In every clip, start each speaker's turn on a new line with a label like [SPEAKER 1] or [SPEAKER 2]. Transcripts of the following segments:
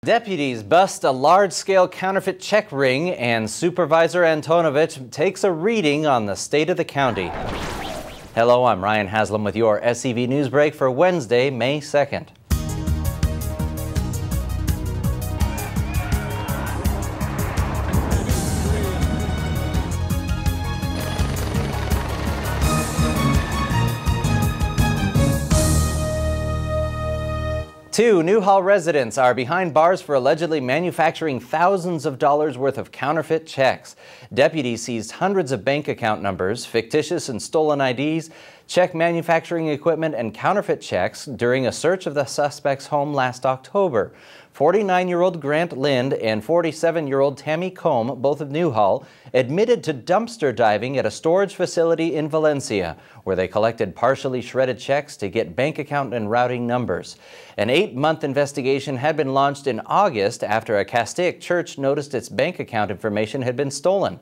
[SPEAKER 1] Deputies bust a large-scale counterfeit check ring, and Supervisor Antonovich takes a reading on the state of the county. Hello, I'm Ryan Haslam with your SCV Newsbreak for Wednesday, May 2nd. Two Newhall residents are behind bars for allegedly manufacturing thousands of dollars worth of counterfeit checks. Deputies seized hundreds of bank account numbers, fictitious and stolen IDs, check manufacturing equipment, and counterfeit checks during a search of the suspect's home last October. 49-year-old Grant Lind and 47-year-old Tammy Combe, both of Newhall, admitted to dumpster diving at a storage facility in Valencia, where they collected partially shredded checks to get bank account and routing numbers. An 8-month investigation had been launched in August after a Castaic church noticed its bank account information had been stolen.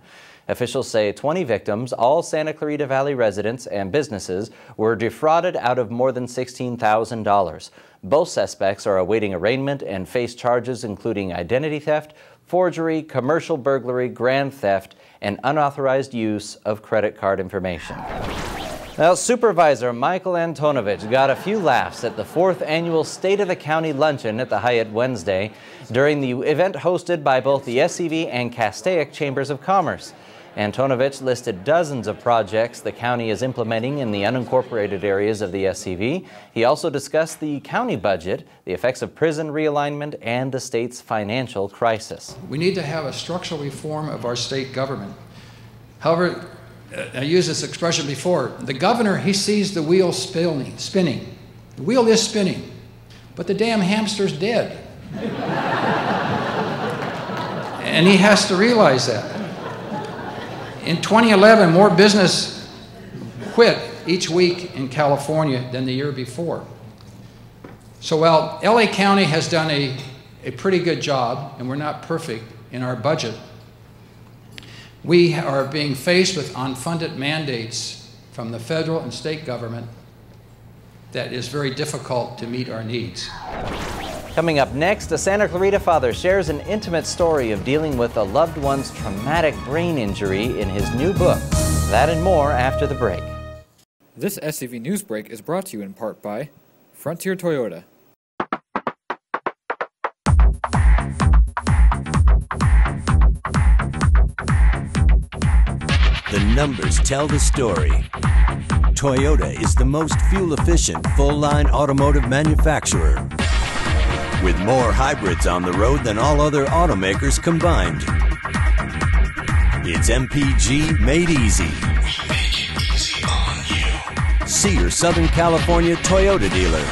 [SPEAKER 1] Officials say 20 victims, all Santa Clarita Valley residents and businesses, were defrauded out of more than $16,000. Both suspects are awaiting arraignment and face charges including identity theft, forgery, commercial burglary, grand theft, and unauthorized use of credit card information. Now, Supervisor Michael Antonovich got a few laughs at the 4th annual State of the County Luncheon at the Hyatt Wednesday during the event hosted by both the SCV and Castaic Chambers of Commerce. Antonovich listed dozens of projects the county is implementing in the unincorporated areas of the SCV. He also discussed the county budget, the effects of prison realignment, and the state's financial crisis.
[SPEAKER 2] We need to have a structural reform of our state government. However, I used this expression before. The governor, he sees the wheel spinning. The wheel is spinning, but the damn hamster's dead. And he has to realize that. In 2011, more business quit each week in California than the year before. So while LA County has done a pretty good job, and we're not perfect in our budget, we are being faced with unfunded mandates from the federal and state government that is very difficult to meet our needs.
[SPEAKER 1] Coming up next, a Santa Clarita father shares an intimate story of dealing with a loved one's traumatic brain injury in his new book. That and more after the break.
[SPEAKER 3] This SCV Newsbreak is brought to you in part by Frontier Toyota.
[SPEAKER 4] The numbers tell the story. Toyota is the most fuel-efficient, full-line automotive manufacturer, with more hybrids on the road than all other automakers combined. It's MPG made easy. We make it easy on you. See your Southern California Toyota dealer.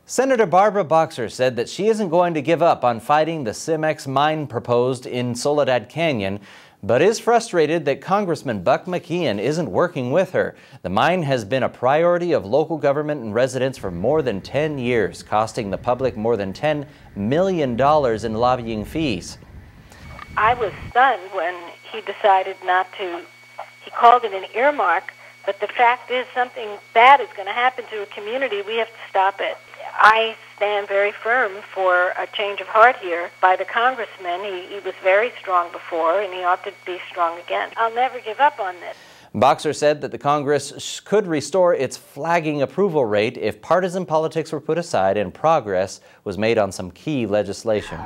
[SPEAKER 1] Senator Barbara Boxer said that she isn't going to give up on fighting the Cimex mine proposed in Soledad Canyon, but is frustrated that Congressman Buck McKeon isn't working with her. The mine has been a priority of local government and residents for more than 10 years, costing the public more than $10 million in lobbying fees.
[SPEAKER 5] I was stunned when he decided not to. He called it an earmark, but the fact is something bad is going to happen to a community. We have to stop it. I stand very firm for a change of heart here by the congressman. He was very strong before, and he ought to be strong again. I'll never give up on this.
[SPEAKER 1] Boxer said that the Congress could restore its flagging approval rate if partisan politics were put aside and progress was made on some key legislation.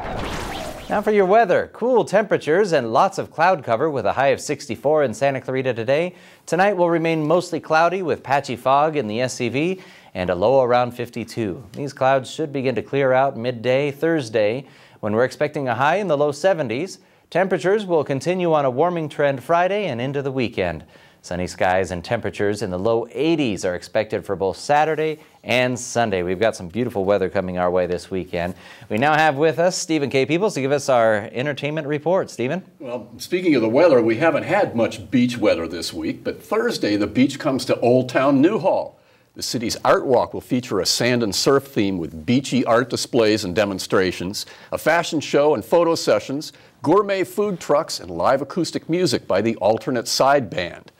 [SPEAKER 1] Now for your weather. Cool temperatures and lots of cloud cover with a high of 64 in Santa Clarita today. Tonight will remain mostly cloudy with patchy fog in the SCV and a low around 52. These clouds should begin to clear out midday Thursday when we're expecting a high in the low 70s. Temperatures will continue on a warming trend Friday and into the weekend. Sunny skies and temperatures in the low 80s are expected for both Saturday and Sunday. We've got some beautiful weather coming our way this weekend. We now have with us Stephen K. Peoples to give us our entertainment report. Stephen?
[SPEAKER 6] Well, speaking of the weather, we haven't had much beach weather this week, but Thursday the beach comes to Old Town Newhall. The city's art walk will feature a sand and surf theme with beachy art displays and demonstrations, a fashion show and photo sessions, gourmet food trucks, and live acoustic music by the Alternate Side Band.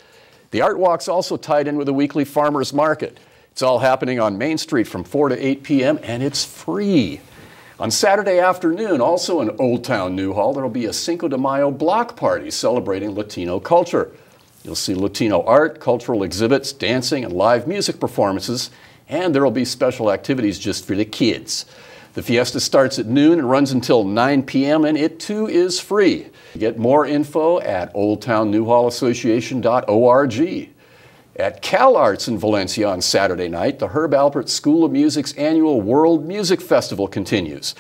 [SPEAKER 6] The art walk's also tied in with a weekly farmers market. It's all happening on Main Street from 4 to 8 p.m. and it's free. On Saturday afternoon, also in Old Town Newhall, there will be a Cinco de Mayo block party celebrating Latino culture. You'll see Latino art, cultural exhibits, dancing, and live music performances, and there will be special activities just for the kids. The fiesta starts at noon and runs until 9 p.m., and it too is free. Get more info at oldtownnewhallassociation.org. At CalArts in Valencia on Saturday night, the Herb Alpert School of Music's annual World Music Festival continues.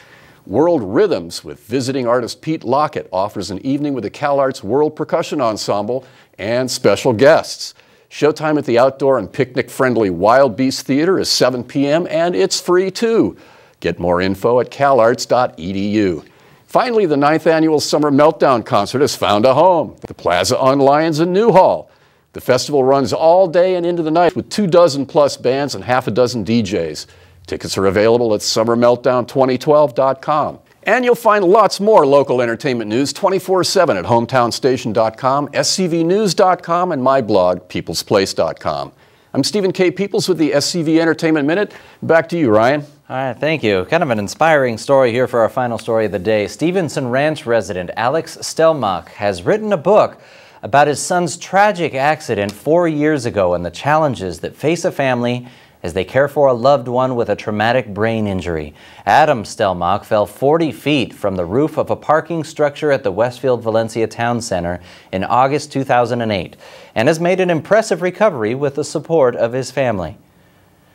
[SPEAKER 6] World Rhythms with visiting artist Pete Lockett offers an evening with the CalArts World Percussion Ensemble and special guests. Showtime at the outdoor and picnic-friendly Wild Beast Theater is 7 p.m. and it's free too. Get more info at calarts.edu. Finally, the 9th annual Summer Meltdown concert has found a home, the Plaza on Lyons in Newhall. The festival runs all day and into the night with 24+ bands and half a dozen DJs. Tickets are available at summermeltdown2012.com. And you'll find lots more local entertainment news 24/7 at hometownstation.com, scvnews.com, and my blog, peoplesplace.com. I'm Stephen K. Peoples with the SCV Entertainment Minute. Back to you, Ryan.
[SPEAKER 1] All right, thank you. Kind of an inspiring story here for our final story of the day. Stevenson Ranch resident Alex Stelmach has written a book about his son's tragic accident 4 years ago and the challenges that face a family as they care for a loved one with a traumatic brain injury. Adam Stelmach fell 40 feet from the roof of a parking structure at the Westfield Valencia Town Center in August 2008 and has made an impressive recovery with the support of his family.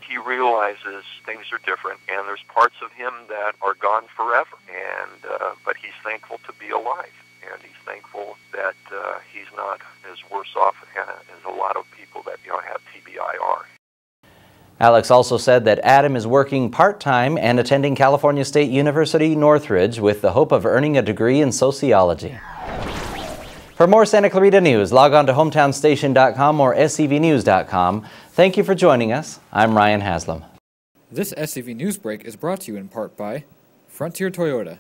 [SPEAKER 7] He realizes things are different, and there's parts of him that are gone forever, but he's thankful to be alive, and he's thankful that he's not as worse off as a lot of people that have TBI are.
[SPEAKER 1] Alex also said that Adam is working part-time and attending California State University Northridge with the hope of earning a degree in sociology. For more Santa Clarita news, log on to hometownstation.com or scvnews.com. Thank you for joining us. I'm Ryan Haslam.
[SPEAKER 3] This SCV Newsbreak is brought to you in part by Frontier Toyota.